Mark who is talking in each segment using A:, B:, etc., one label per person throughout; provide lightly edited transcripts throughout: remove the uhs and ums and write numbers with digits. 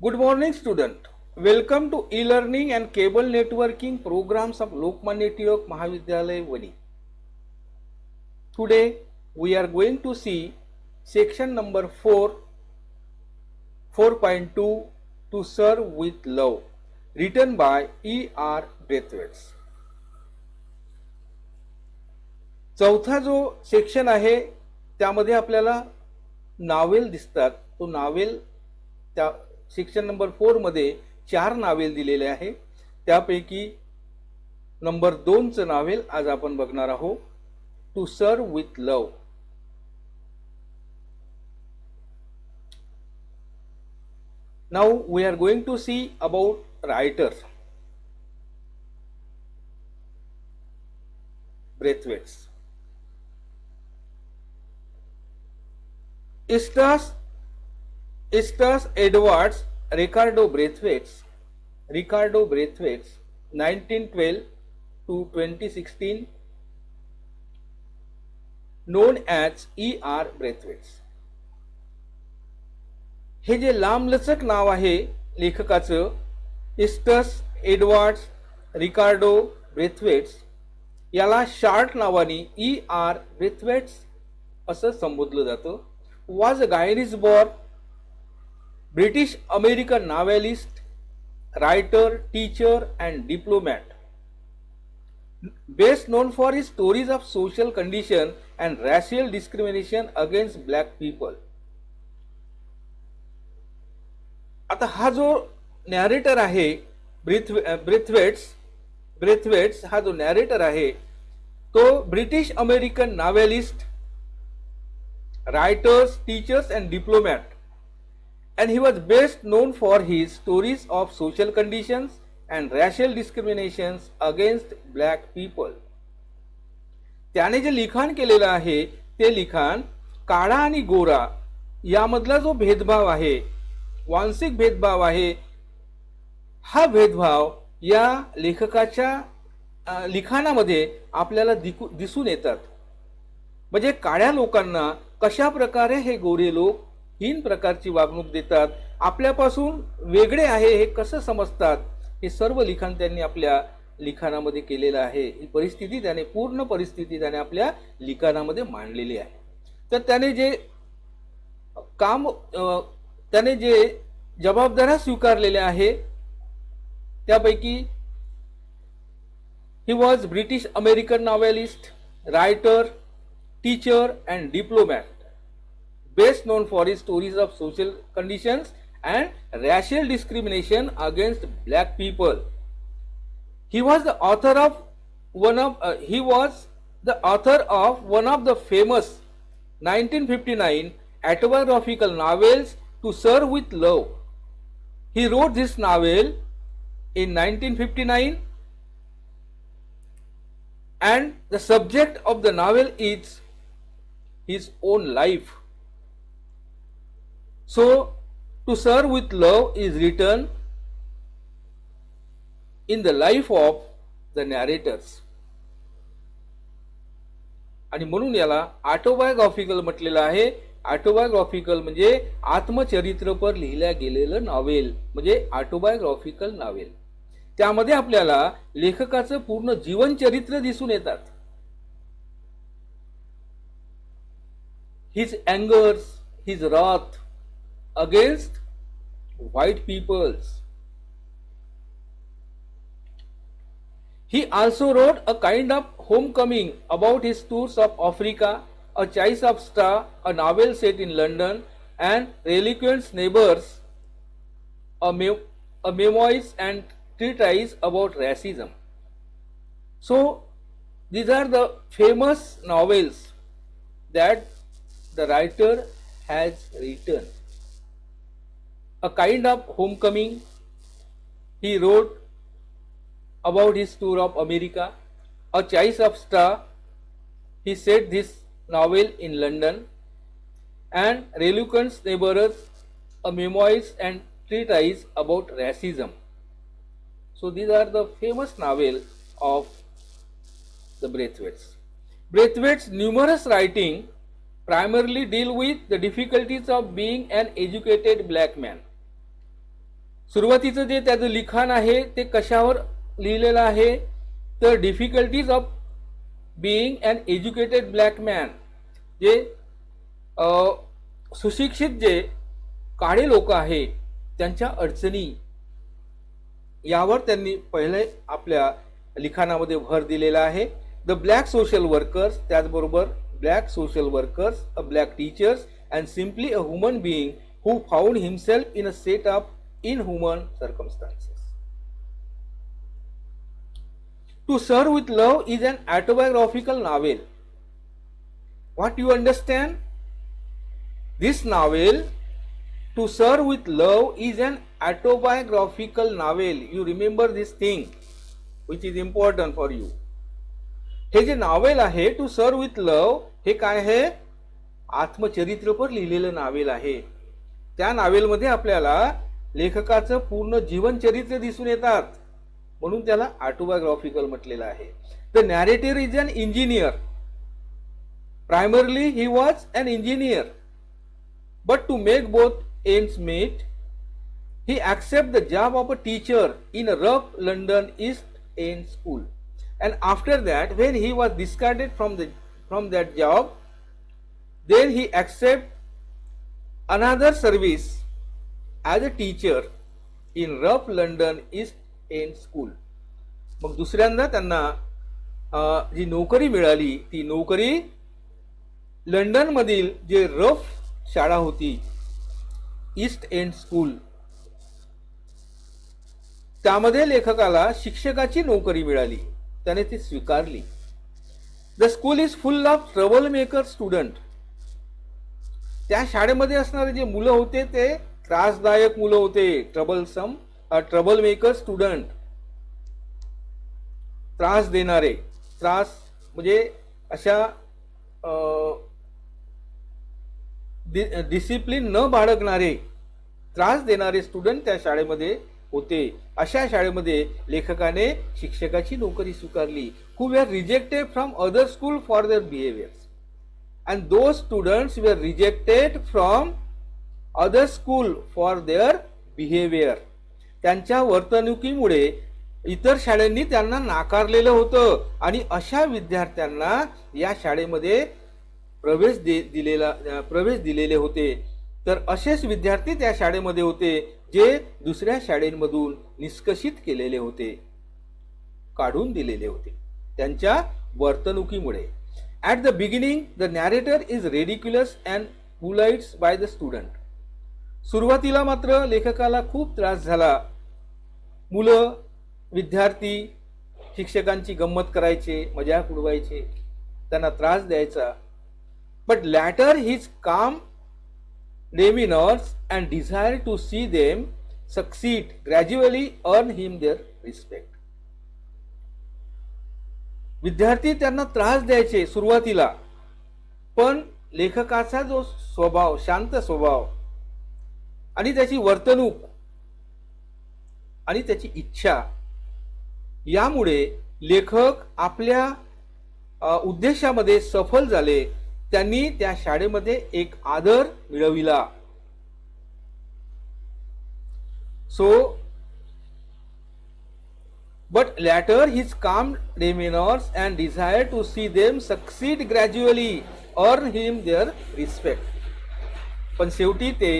A: Good morning, student. Welcome to e-learning and cable networking programs of Lokmanya Tilak Mahavidyalaya Vani. Today we are going to see section number 4, 4.2 to serve with love, written by E.R. Braithwaite. चौथा जो section आहे त्यामध्ये आपल्याला novel दिसतात. तो novel त्या section number 4 मध्ये 4 novel दिलेले आहे. त्यापैकी नंबर 2 चं नावेल आज आपण बघणार आहोत, to sir with love. Now we are going to see about writer Braithwaite. Estas Edwards Ricardo Braithwaite, 1912 to 2016, known as E.R. Braithwaite. हे जे लांबलचक नाव आहे लेखकाचं, इस्टस एडवर्ड्स रिकार्डो ब्रेथवेट्स, याला शॉर्ट नावाने E.R. ब्रेथवेट्स असं संबोधलं जातं. Was a Guyanese born British American novelist, writer, teacher and diplomat, best known for his stories of social condition and racial discrimination against black people. आता हा जो नॅरेटर आहे ब्रेथवेट्स हा जो नॅरेटर आहे तो British American novelist, writers, teachers and diplomat, and he was best known for his stories of social conditions and racial discriminations against black people. त्याने जे लिखाण केलेलं आहे ते लिखाण काळा आणि गोरा यामधला जो भेदभाव आहे, वांशिक भेदभाव आहे, हा भेदभाव या लेखकाच्या लिखाणामध्ये आपल्याला दिसून येतात. म्हणजे काळ्या लोकांना कशा प्रकारे हे गोरे लोक हीन प्रकारची वागणूक देतात, आपल्यापासून वेगळे आहे हे कसं समजतात, हे सर्व लिखाण त्यांनी आपल्या लिखाणामध्ये केलेलं आहे. ही परिस्थिती त्याने पूर्ण परिस्थिती त्याने आपल्या लिखाणामध्ये मांडलेली आहे. तर त्याने जे जबाबदाऱ्या स्वीकारलेल्या आहे त्यापैकी he was British American novelist, writer, teacher and diplomat, best known for his stories of social conditions and racial discrimination against black people. He was the author of one of the famous 1959 autobiographical novels, To Serve with Love. He wrote this novel in 1959 and the subject of the novel is his own life. So, To Serve with Love is written in the life of the narrators. आणि म्हणून याला autobiographical म्हटलेलं आहे. Autobiographical म्हणजे आत्मचरित्रपर लिहिल्या गेलेलं novel, म्हणजे autobiographical novel. त्यामध्ये आपल्याला लेखकाचं पूर्ण जीवनचरित्र दिसून येतात. His angers, his wrath against white peoples. He also wrote a kind of homecoming about his tours of Africa, A Choice of Star, a novel set in London, and Reliquant's Neighbors, a memoirs and treatise about racism. So these are the famous novels that the writer has written. A Kind of Homecoming, he wrote about his tour of America. A Choice of Star, he set this novel in London, and Reliquant's Neighbors, a memoirs and treatise about racism. So these are the famous novels of the Braithwaite's. Braithwaite's numerous writing primarily deal with the difficulties of being an educated black man. सुरुवातीचं जे त्याचं लिखाण आहे ते कशावर लिहिलेलं आहे तर difficulties of being an educated black man, जे सुशिक्षित जे काळे लोक आहे त्यांच्या अडचणी यावर त्यांनी पहिले आपल्या लिखाणामध्ये भर दिलेला आहे. द ब्लॅक सोशल वर्कर्स, त्याचबरोबर black social workers, a black teachers and simply a human being who found himself in a set of inhuman circumstances. To Serve with Love is an autobiographical novel. What you understand? This novel, To Serve with Love, is an autobiographical novel. You remember this thing which is important for you. हे जे novel आहे to sir with लव, हे काय आहे? आत्मचरित्रपर लिहिलेलं novel आहे. त्या नावेलमध्ये आपल्याला लेखकाचं पूर्ण जीवनचरित्र दिसून येतात, म्हणून त्याला ऑटोबायोग्राफिकल म्हटलेलं आहे. The narrator is an engineer. Primarily he was an engineer, but to make both ends meet he accept the job of a teacher in a rough London East End school. And after that, when he was discarded from that job, then he accept another service as a teacher in rough London East End school. मग दुसऱ्यांदा त्यांना जी नोकरी मिळाली ती नोकरी London मधील जे rough शाळा होती ईस्ट एंड स्कूल, त्यामध्ये लेखकाला शिक्षकाची नोकरी मिळाली, त्याने ती स्वीकारली. The school is full of trouble maker student. त्या शाळेमध्ये असणारे जे मुलं होते ते त्रासदायक मुलं होते. ट्रबल मेकर स्टुडंट, त्रास देणारे, त्रास म्हणजे अशा डिसिप्लिन न बाळगणारे, त्रास देणारे स्टुडंट त्या शाळेमध्ये होते. अशा शाळेमध्ये लेखकाने शिक्षकाची नोकरी स्वीकारली. Who were rejected from other school for their behaviours and those students were rejected from other school for their behaviour. त्यांच्या वर्तणुकीमुळे इतर शाळांनी त्यांना नाकारलेलं होतं आणि अशा विद्यार्थ्यांना या शाळेमध्ये प्रवेश दिलेले होते. तर असेच विद्यार्थी त्या शाळेमध्ये होते जे दुसऱ्या शाळेमधून निष्कासित केलेले होते, काढून दिलेले होते त्यांच्या वर्तणुकीमुळे. At the beginning the narrator is ridiculous and bullied by the student. सुरुवातीला मात्र लेखकाला खूप त्रास झाला. मुलं, विद्यार्थी शिक्षकांची गंमत करायचे, मजाक उडवायचे, त्यांना त्रास द्यायचा. But later his calm demeanors and desire to see them succeed gradually earn him their respect. विद्यार्थी त्यांना त्रास द्यायचे सुरुवातीला, पण लेखकाचा जो स्वभाव, शांत स्वभाव आणि त्याची वर्तणूक आणि त्याची इच्छा, यामुळे लेखक आपल्या उद्देशामध्ये सफल झाले. त्यांनी त्या शाळेमध्ये एक आदर मिळविला. So but later his calm demeanors and desire to see them succeed gradually earn him their respect. पण शेवटी ते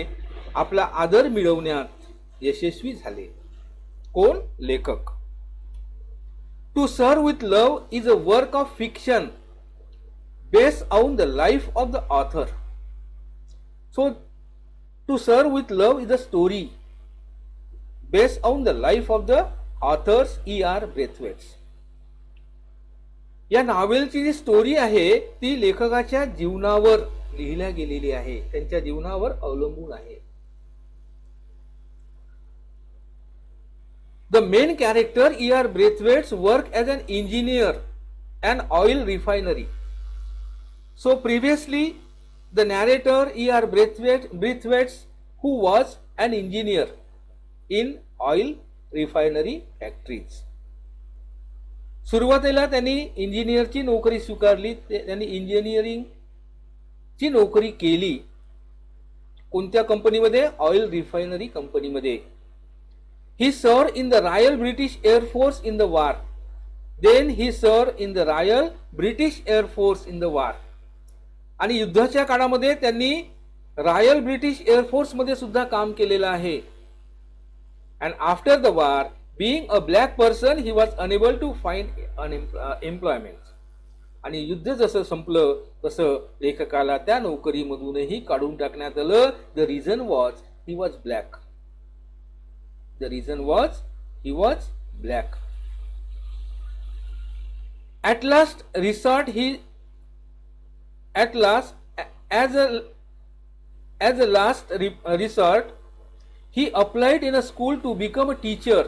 A: आपला आदर मिळवण्यात यशस्वी झाले. कोण? लेखक. To sir with love is a work of fiction based on the life of the author. So, To Serve with Love is a story based on the life of the authors E.R. Braithwaite. या नॉवेलची जी story आहे ती लेखकाच्या जीवनावर लिहिल्या गेलेली आहे, त्यांच्या जीवनावर अवलंबून आहे. The main character E.R. Braithwaite's work as an engineer an oil refinery. So previously, the narrator E.R. Braithwaite, who was an engineer in oil refinery factories. सुरुवातीला त्यांनी इंजिनियरची नोकरी स्वीकारली. त्यांनी इंजिनिअरिंगची नोकरी केली. कोणत्या कंपनीमध्ये? ऑइल रिफायनरी कंपनीमध्ये. He served in the Royal British Air Force in the war. Then he served in the Royal British Air Force in the war. आणि युद्धाच्या काळामध्ये त्यांनी रॉयल ब्रिटिश एअर फोर्स मध्ये सुद्धा काम केलेलं आहे. And after the war being a black person he was unable to find employment. आणि युद्ध जसं संपलं तसं लेखकाला त्या नोकरीमधूनही काढून टाकण्यात आलं. The reason was he was black. The reason was he was black. At last, as a last resort, he applied in a school to become a teacher.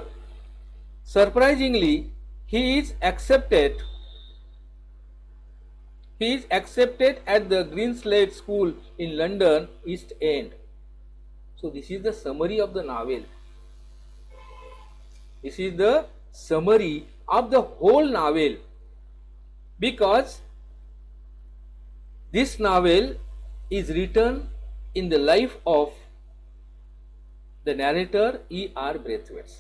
A: Surprisingly, he is accepted at the Greenslade School in London, East End. So this is the summary of the novel. This is the summary of the whole novel. Because this novel is written in the life of the narrator E.R. Braithwaite.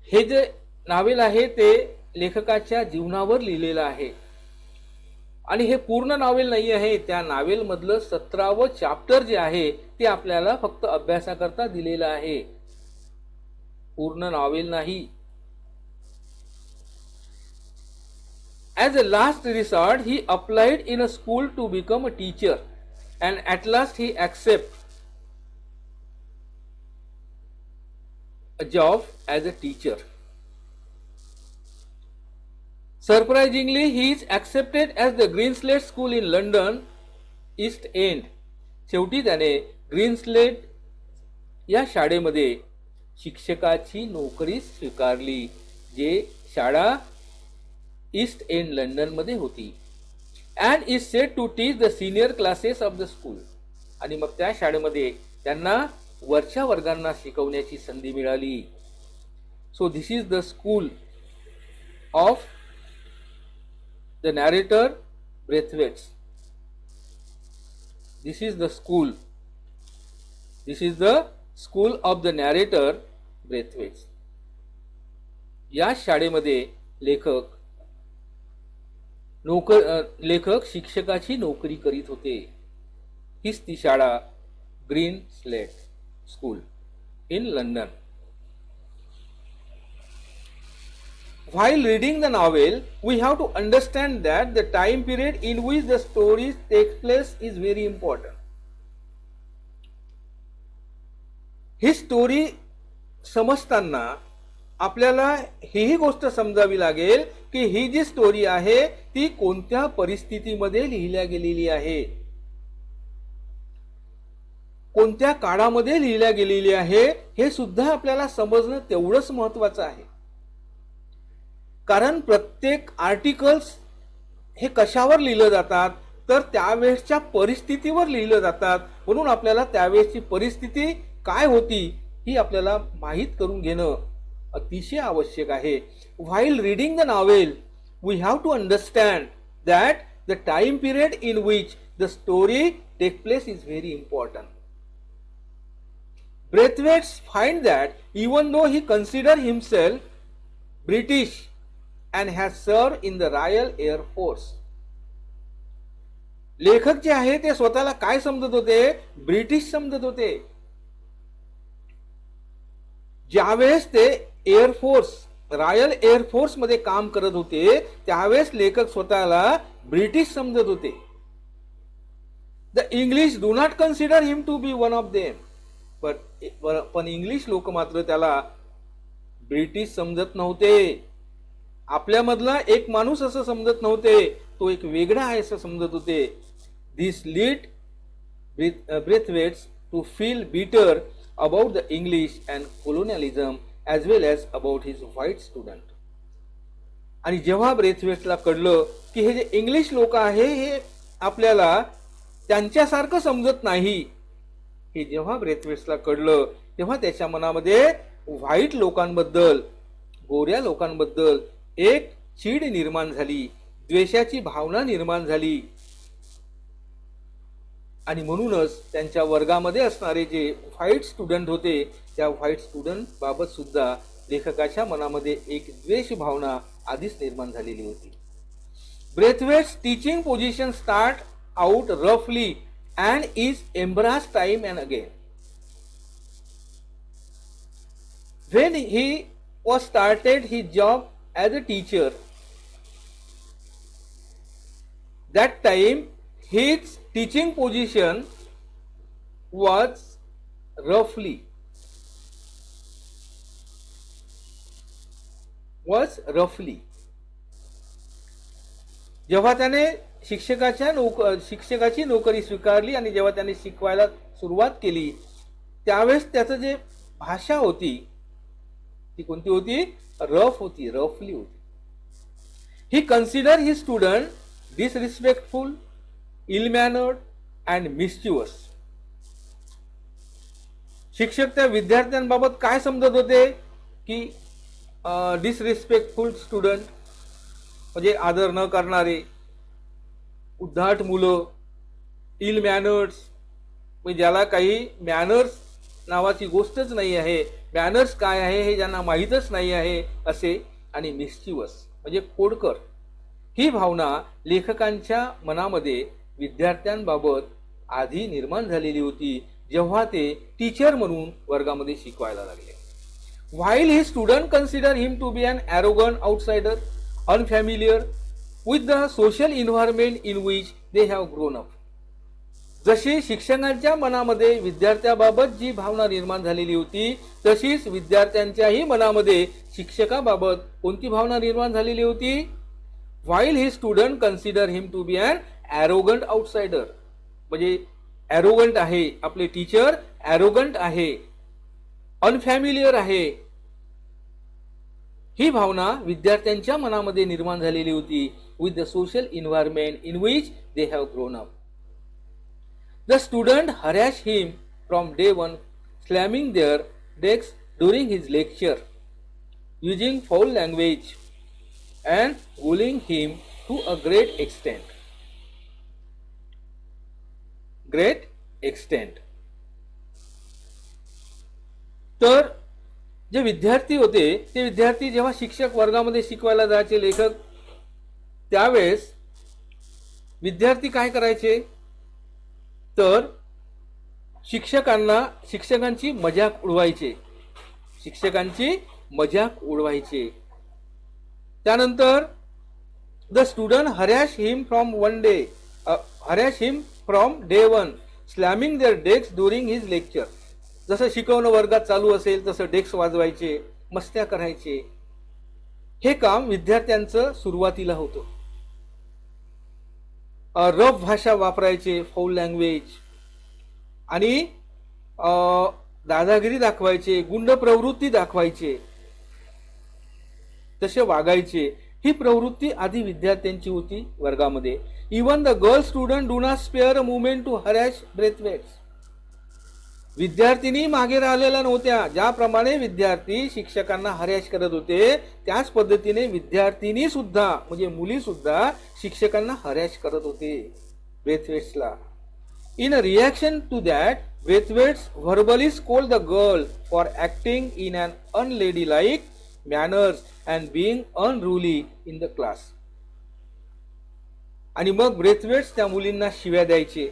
A: हे जे novel आहे ते लेखकाच्या जीवनावर लिहिलेलं आहे. आणि हे पूर्ण नावेल नाही आहे. त्या नावेल मधलं 17वं चॅप्टर जे आहे ते आपल्याला फक्त अभ्यासाकरता दिलेलं आहे, पूर्ण नावेल नाही. As a last resort, he applied in a school to become a teacher, and at last he accepted a job as a teacher. Surprisingly, he is accepted as the Greenslade School in London, East End. शेवटी त्याने ग्रीनस्लेड या शाळेमध्ये शिक्षकाची नोकरी स्वीकारली, जे शाळा east end London मध्ये होती. And is set to teach the senior classes of the school. आणि मग त्या शाळेमध्ये त्यांना वरच्या वर्गांना शिकवण्याची संधी मिळाली. So this is the school of the narrator Braithwaite. This is the school. This is the school of the narrator Braithwaite. या शाळेमध्ये लेखक शिक्षकाची नोकरी करीत होते. हीच ती शाळा green slate school in London. While reading the novel, we have to understand that the time period in which the stories take place is very important. ही स्टोरी समजताना आपल्याला ही गोष्ट समजावी लागेल की ही जी स्टोरी आहे ती कोणत्या परिस्थितीमध्ये लिहिल्या गेलेली आहे, कोणत्या काळामध्ये लिहिल्या गेलेली आहे, हे सुद्धा आपल्याला समजणं तेवढंच महत्त्वाचं आहे. कारण प्रत्येक आर्टिकल्स हे कशावर लिहिलं जातात तर त्यावेळेसच्या परिस्थितीवर लिहिलं जातात. म्हणून आपल्याला त्यावेळेसची परिस्थिती काय होती ही आपल्याला माहित करून घेणं अतिशय आवश्यक आहे. While reading the novel, we have to understand that the time period in which the story takes place is very important. Braithwaite finds that even though he considers himself British and has served in the Royal Air Force, लेखक जे आहे ते स्वतःला काय समजत होते? British समजत होते. ज्यावेळेस ते एअरफोर्स रॉयल एअरफोर्स मध्ये काम करत होते त्यावेळेस लेखक स्वतःला ब्रिटिश समजत होते. The English do not consider him to be one of them, पण इंग्लिश लोक मात्र त्याला ब्रिटिश समजत नव्हते. आपल्यामधला एक माणूस असं समजत नव्हते, तो एक वेगळा आहे असं समजत होते. दिस lead Braithwaite to feel bitter about the English and colonialism as well as about his white student. आणि जेव्हा ब्रेथवेटला कळलं की हे जे इंग्लिश लोक आहे हे आपल्याला त्यांच्यासारखं समजत नाही, हे जेव्हा ब्रेथवेटला कळलं तेव्हा त्याच्या मनामध्ये व्हाईट लोकांबद्दल, गोऱ्या लोकांबद्दल एक चीड निर्माण झाली, द्वेषाची भावना निर्माण झाली. आणि म्हणूनच त्यांच्या वर्गामध्ये असणारे जे व्हाईट स्टुडंट होते त्या व्हाईट स्टुडंट बाबत सुद्धा लेखकाच्या मनामध्ये एक द्वेष भावना आधीच निर्माण झालेली होती. ब्रेथवेट्स टीचिंग पोझिशन स्टार्ट आउट रफली and is embraced time and again. When he was started his job as a teacher, that time his teaching position was roughly जेव्हा त्याने शिक्षकाची नोकरी स्वीकारली आणि जेव्हा त्याने शिकवायला सुरुवात केली त्यावेळेस त्याचं जे भाषा होती ती कोणती होती? रफली होती. He consider he student disrespectful, ill mannered and mischievous. शिक्षक त्या विद्यार्थ्यांबाबत काय समजत होते की डिसरिस्पेक्टफुल स्टुडंट म्हणजे आदर न करणारे, उद्धट मुलं, इल मॅनर्स म्हणजे ज्याला काही मॅनर्स नावाची गोष्टच नाही आहे, मॅनर्स काय आहे हे ज्यांना माहीतच नाही आहे असे, आणि मिस्चिवस म्हणजे खोडकर. ही भावना लेखकांच्या मनामध्ये विद्यार्थ्यांबाबत आधी निर्माण झालेली होती जेव्हा ते टीचर म्हणून वर्गामध्ये शिकवायला लागले. While he student consider him to be an arrogant outsider unfamiliar with the social environment in which they have grown up. जशी शिक्षकांच्या मनामध्ये विद्यार्थ्याबाबत जी भावना निर्माण झालेली होती तशीच विद्यार्थ्यांच्याही मनामध्ये शिक्षकाबाबत कोणती भावना निर्माण झालेली होती? while he student consider him to be an arrogant outsider. म्हणजे ॲरोगंट आहे, आपले टीचर ॲरोगंट आहे, अनफॅमिलियर आहे, ही भावना विद्यार्थ्यांच्या मनामध्ये निर्माण झालेली होती with the social environment in which they have grown up. The student harassed him from day one, slamming their desks during his lecture, using foul language and bullying him to a great extent. तर जे विद्यार्थी होते ते विद्यार्थी जेव्हा शिक्षक वर्गामध्ये शिकवायला जायचे लेखक त्यावेळेस विद्यार्थी काय करायचे तर शिक्षकांची मजाक उडवायचे. त्यानंतर the student harass him from day one slamming their desk during his lecture. जसं शिकवणं वर्गात चालू असेल तसं डेस्क वाजवायचे, मस्त्या करायचे. हे काम विद्यार्थ्यांचं सुरुवातीला होतं. रफ भाषा वापरायचे, फौल लँग्वेज, आणि दादागिरी दाखवायचे, गुंड प्रवृत्ती दाखवायचे, तसे वागायचे. ही प्रवृत्ती आधी विद्यार्थ्यांची होती वर्गामध्ये. Even the girl student do not spare a moment to harass Braithwaite's. विद्यार्थिनी मागे राहिलेल्या नव्हत्या. ज्याप्रमाणे विद्यार्थी शिक्षकांना हरॅश करत होते त्याच पद्धतीने विद्यार्थिनी सुद्धा म्हणजे मुली सुद्धा शिक्षकांना हरॅश करत होते ब्रेथवेट्सला. In a reaction to that Braithwaite's verbally scold the girl for acting in an unladylike manners and being unruly in the class. आणि मग ब्रेथवेट्स त्या मुलींना शिव्या द्यायचे.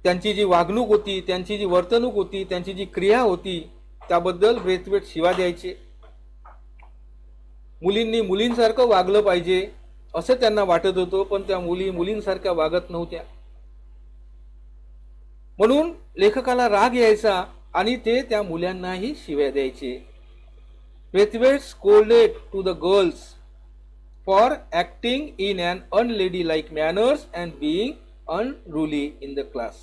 A: त्यांची जी वागणूक होती, त्यांची जी वर्तणूक होती, त्यांची जी क्रिया होती त्याबद्दल ब्रेथवेट शिवा द्यायचे. मुलींनी मुलींसारखं वागलं पाहिजे असं त्यांना वाटत होतं, पण त्या मुली मुलींसारख्या वागत नव्हत्या. म्हणून लेखकाला राग यायचा आणि ते त्या मुलांनाही शिव्या द्यायचे. Braithwaite scolded to the girls for acting in an unladylike manners and being unruly in the class.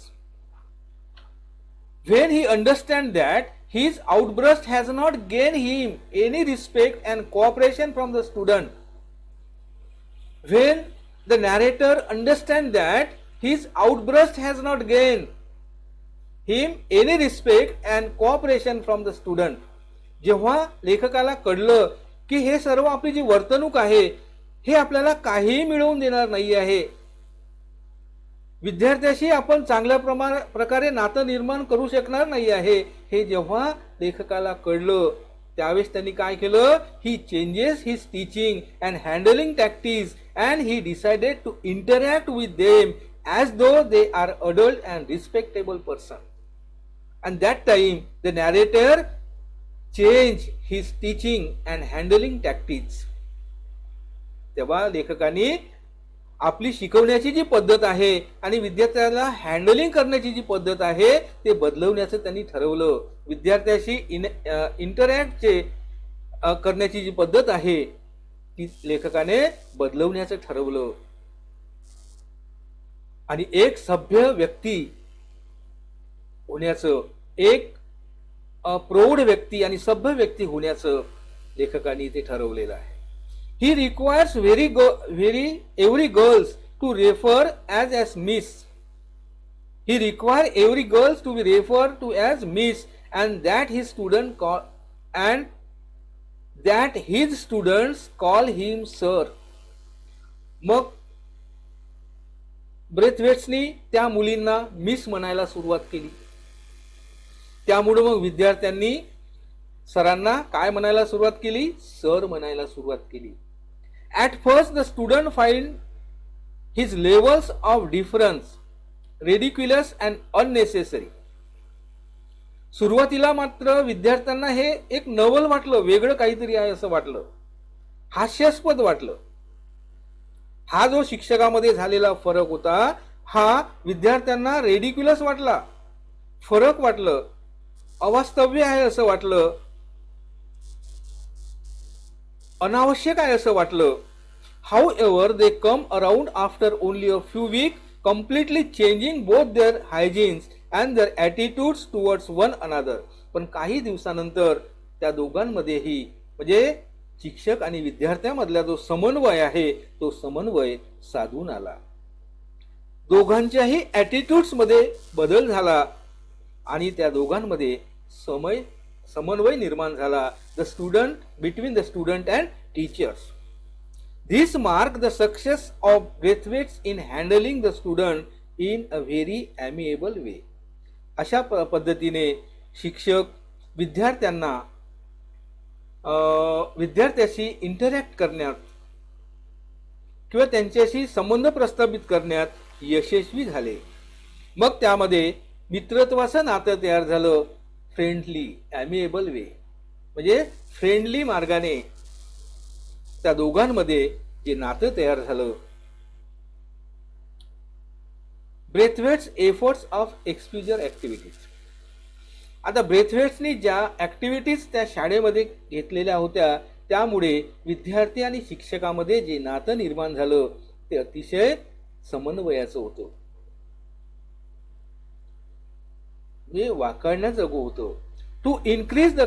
A: When he understands that his outburst has not gained him any respect and cooperation from the student, when the narrator understands that his outburst has not gained him any respect and cooperation from the student, जेव्हा लेखकाला कळलं की हे सर्व आपली जी वर्तणूक आहे हे आपल्याला काहीही मिळवून देणार नाही आहे, विद्यार्थ्याशी आपण चांगल्या प्रकारे नातं निर्माण करू शकणार नाही आहे हे जेव्हा लेखकाला कळलं, त्यावेळेस त्यांनी काय केलं, he changes his teaching and handling tactics and he decided to interact with them as though they are adult and respectable person. And that time the narrator change his teaching and handling tactics. तेव्हा लेखकाने आपली शिकवण्याची जी पद्धत आहे आणि विद्यार्थ्याला handling करण्याची जी पद्धत आहे ते बदलवण्याचं त्यांनी ठरवलं. विद्यार्थ्याशी इंटरॅक्ट करण्याची जी पद्धत आहे ती लेखकाने बदलवण्याचं ठरवलं आणि एक सभ्य व्यक्ती होण्याचं, एक प्रौढ व्यक्ती आणि सभ्य व्यक्ती होण्याचं लेखकाने ते ठरवलेलं आहे. He requires every girls to refer as Miss. He requires every girls to be referred to as Miss, and that his students call him Sir. मग ब्रेथवेट्सनी त्या मुलींना मिस म्हणायला सुरुवात केली. त्यामुळे मग विद्यार्थ्यांनी सरांना काय म्हणायला सुरुवात केली, सर म्हणायला सुरुवात केली. At first the student find his levels of difference ridiculous and unnecessary. सुरुवातीला मात्र विद्यार्थ्यांना हे एक नवल वाटलं, वेगळं काहीतरी आहे असं वाटलं, हास्यास्पद वाटलं. हा जो शिक्षकामध्ये झालेला फरक होता हा विद्यार्थ्यांना रेडिक्युलस वाटला, फरक वाटलं, अवास्तव्य आहे असं वाटलं, अनावश्यक आहे असं वाटलं. However, they come around after only a few weeks, completely changing both their hygienes and their attitudes towards one another. पण काही दिवसानंतर त्या दोघांमध्येही म्हणजे शिक्षक आणि विद्यार्थ्यांमधला जो समन्वय आहे तो समन्वय साधून आला. दोघांच्याही ॲटिट्यूड्स मध्ये बदल झाला आणि त्या दोघांमध्ये समन्वय निर्माण झाला. Between the student and teachers. This marked the success of Braithwaite in handling the student in a very amiable way. अशा पद्धतीने शिक्षक विद्यार्थ्याशी इंटरॅक्ट करण्यात किंवा त्यांच्याशी संबंध प्रस्थापित करण्यात यशस्वी झाले. मग त्यामध्ये मित्रत्वाचं नातं तयार झालं. फ्रेंडली ॲमिएबल वे म्हणजे फ्रेंडली मार्गाने त्या दोघांमध्ये जे नातं तयार झालं. ब्रेथवेट्स एफर्ट्स ऑफ एक्सपोजर ऍक्टिव्हिटीज. आता ब्रेथवेट्सनी ज्या ऍक्टिव्हिटीज त्या शाळेमध्ये घेतलेल्या होत्या त्यामुळे विद्यार्थी आणि शिक्षकामध्ये जे नातं निर्माण झालं ते अतिशय समन्वयाचं होतं, जे वाखाणण्याजोगं होतं. To increase the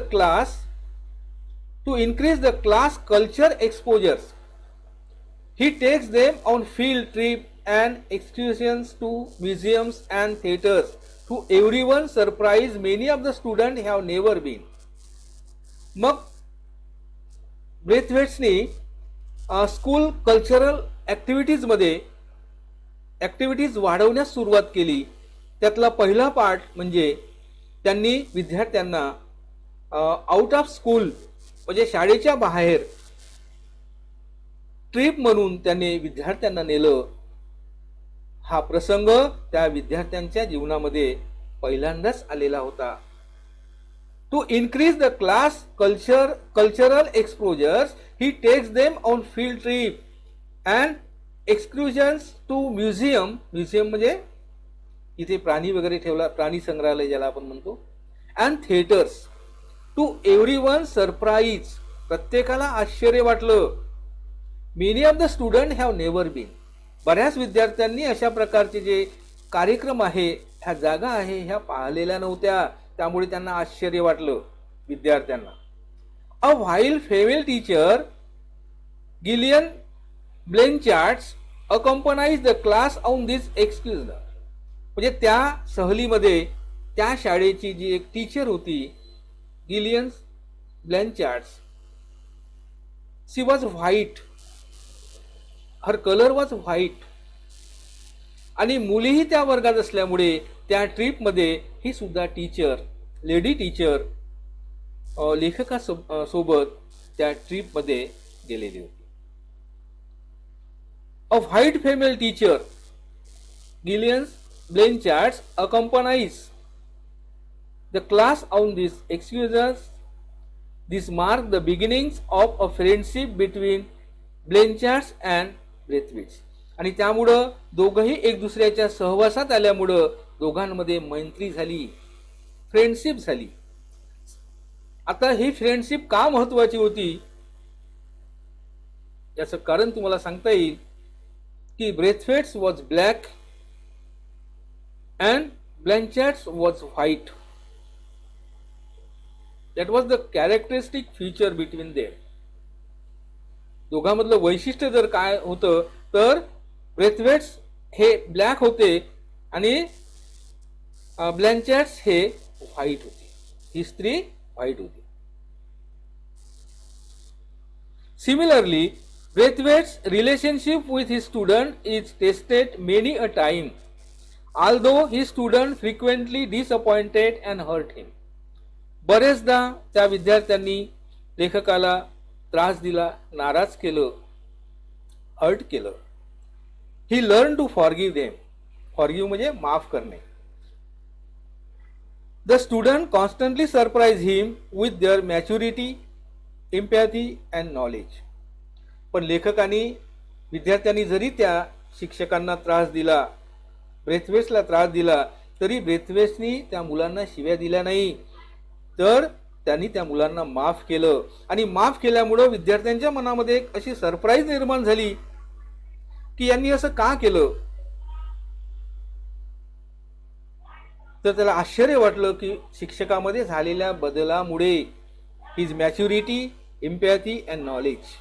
A: class culture exposures, he takes them on field trip and excursions to museums and theaters. To everyone's surprise, many of the students have never been. मग ब्रेथवेट्सनी स्कूल कल्चरल ॲक्टिव्हिटीज वाढवण्यास सुरुवात केली. त्यातला पहिला part म्हणजे त्यांनी विद्यार्थ्यांना out of school म्हणजे शाळेच्या बाहेर ट्रिप म्हणून त्यांनी विद्यार्थ्यांना नेलं. हा प्रसंग त्या विद्यार्थ्यांच्या जीवनामध्ये पहिल्यांदाच आलेला होता. To increase the class cultural exposures, he takes them on field trip and excursions to museum म्हणजे इथे प्राणी वगैरे ठेवला, प्राणी संग्रहालय ज्याला आपण म्हणतो, and theatres. To everyone surprise, प्रत्येकाला आश्चर्य वाटलं. Many of the student have never been, बऱ्याच विद्यार्थ्यांनी अशा प्रकारचे जे कार्यक्रम आहे, ह्या जागा आहे, ह्या पाहिलेल्या नव्हत्या, त्यामुळे त्यांना आश्चर्य वाटलं विद्यार्थ्यांना. A white female teacher Gillian Blanchard's accompanies the class on this excuse. म्हणजे त्या सहलीमध्ये त्या शाळेची जी एक टीचर होती Gillian Blanchard's, she was white, her colour was white आणि मुलीही त्या वर्गात असल्यामुळे त्या ट्रिपमध्ये ही सुद्धा टीचर, लेडी टीचर लेखका सोबत त्या ट्रिपमध्ये गेलेली होती. A white female teacher Gillian Blanchard accompanies the class on these excursions. This marked the beginnings of a friendship between Blanchard and Braithwaite. आणि त्यामुळं दोघंही एक दुसऱ्याच्या सहवासात आल्यामुळं दोघांमध्ये मैत्री झाली, फ्रेंडशिप झाली. आता ही फ्रेंडशिप का महत्वाची होती याचं कारण तुम्हाला सांगता येईल की Braithwaite's was black and Blanchard's was white. That was the characteristic feature between them. दोघांमधलं वैशिष्ट्य जर काय होतं तर ब्रेथवेट्स हे ब्लॅक होते आणि ब्लँचार्ड्स हे व्हाईट होते. ही स्त्री व्हाईट होती. Similarly, Braithwaite's relationship with his student is tested many a time. Although his student frequently disappointed and hurt him. बरेचदा त्या विद्यार्थ्यांनी लेखकाला त्रास दिला, नाराज केलं, हर्ट केलं. He learned to forgive them. Forgive म्हणजे माफ करणे. The student constantly surprised him with their maturity, empathy and knowledge. पण लेखकांनी विद्यार्थ्यांनी जरी त्या शिक्षकांना त्रास दिला, ब्रेथवेट्सला त्रास दिला, तरी ब्रेथवेट्सनी त्या मुलांना शिव्या दिल्या नाही, तर त्यांनी त्या मुलांना माफ केलं. आणि माफ केल्यामुळे विद्यार्थ्यांच्या मनामध्ये एक अशी सरप्राईज निर्माण झाली की यांनी असं का केलं. तर त्याला आश्चर्य वाटलं की शिक्षकामध्ये झालेल्या बदलामुळे his maturity, empathy and knowledge.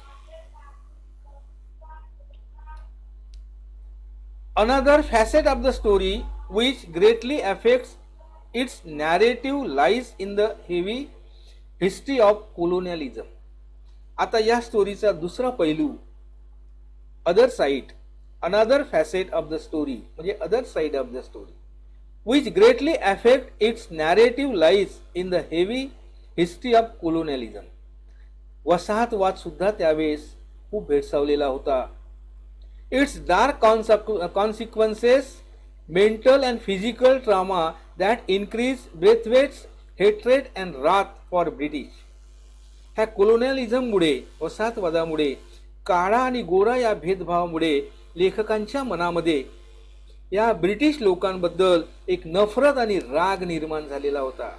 A: Another facet of the story which greatly affects its narrative lies in the heavy history of colonialism. आता या स्टोरीचा दुसरा पैलू, other side, another facet of the story म्हणजे other side of the story which greatly affect its narrative lies in the heavy history of colonialism. वसाहतवाद सुद्धा त्यावेळेस खूप भेडसावलेला होता. Its dark consequences, mental and physical trauma that increased Braithwaite's hatred and wrath for British. ह्या कोलोनियलिझममुळे, वसाहतवादामुळे, काळा आणि गोरा या भेदभावामुळे लेखकांच्या मनामध्ये या ब्रिटिश लोकांबद्दल एक नफरत आणि राग निर्माण झालेला होता.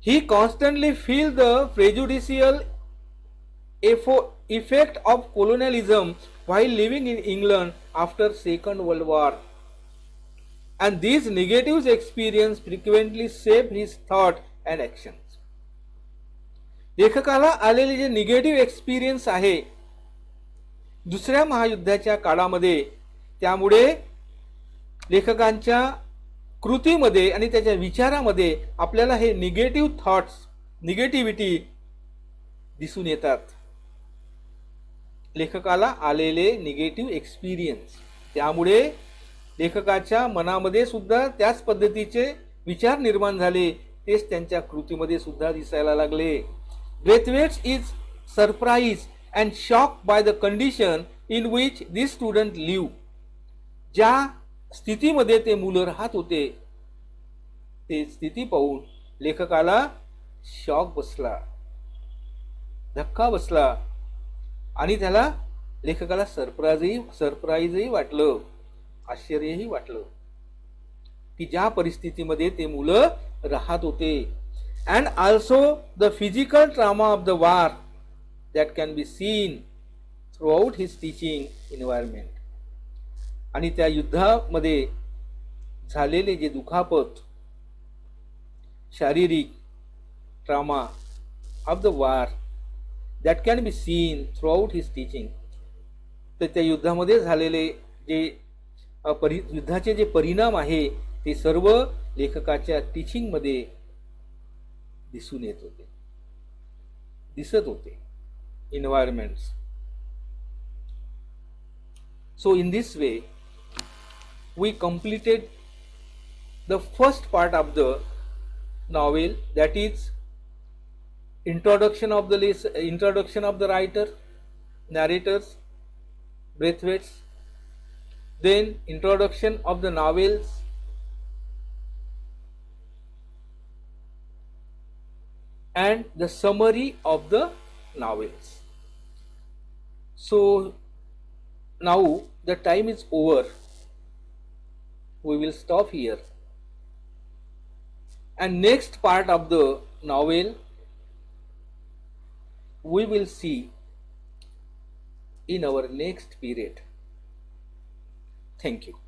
A: He constantly felt the prejudicial effect of colonialism while living in England after Second World War, and these negative experiences frequently shaped his thought and actions. लेखकाला आलेले जे निगेटिव्ह एक्सपिरियन्स आहे दुसऱ्या महायुद्धाच्या काळामध्ये, त्यामुळे लेखकांच्या कृतीमध्ये आणि त्याच्या विचारामध्ये आपल्याला हे निगेटिव्ह थॉट्स, निगेटिव्हिटी दिसून येतात. लेखकाला आलेले निगेटिव्ह एक्सपिरियन्स, त्यामुळे लेखकाच्या मनामध्ये सुद्धा त्याच पद्धतीचे विचार निर्माण झाले, तेच त्यांच्या कृतीमध्ये सुद्धा दिसायला लागले. Braithwaite's is surprise and shock by the condition in which this student live. ज्या स्थितीमध्ये ते मुलं राहत होते, ते स्थिती पाहून लेखकाला शॉक बसला, धक्का बसला आणि त्याला लेखकाला सरप्राईजही वाटलं, आश्चर्यही वाटलं की ज्या परिस्थितीमध्ये ते मुलं राहत होते. And also the physical trauma of the war that can be seen through out his teaching environment. आणि त्या युद्धामध्ये झालेले जे दुखापत, शारीरिक trauma of the war that can be seen through out his teaching. तर त्या युद्धामध्ये झालेले जे युद्धाचे जे परिणाम आहे ते सर्व लेखकाच्या टीचिंगमध्ये दिसून येत होते, दिसत होते. एन्व्हायरमेंट्स. So in this way we completed the first part of the novel, that is introduction of the writer, narrators, Braithwaite's, then introduction of the novels, and the summary of the novels. So now the time is over. We will stop here. And next part of the novel we will see in our next period. Thank you.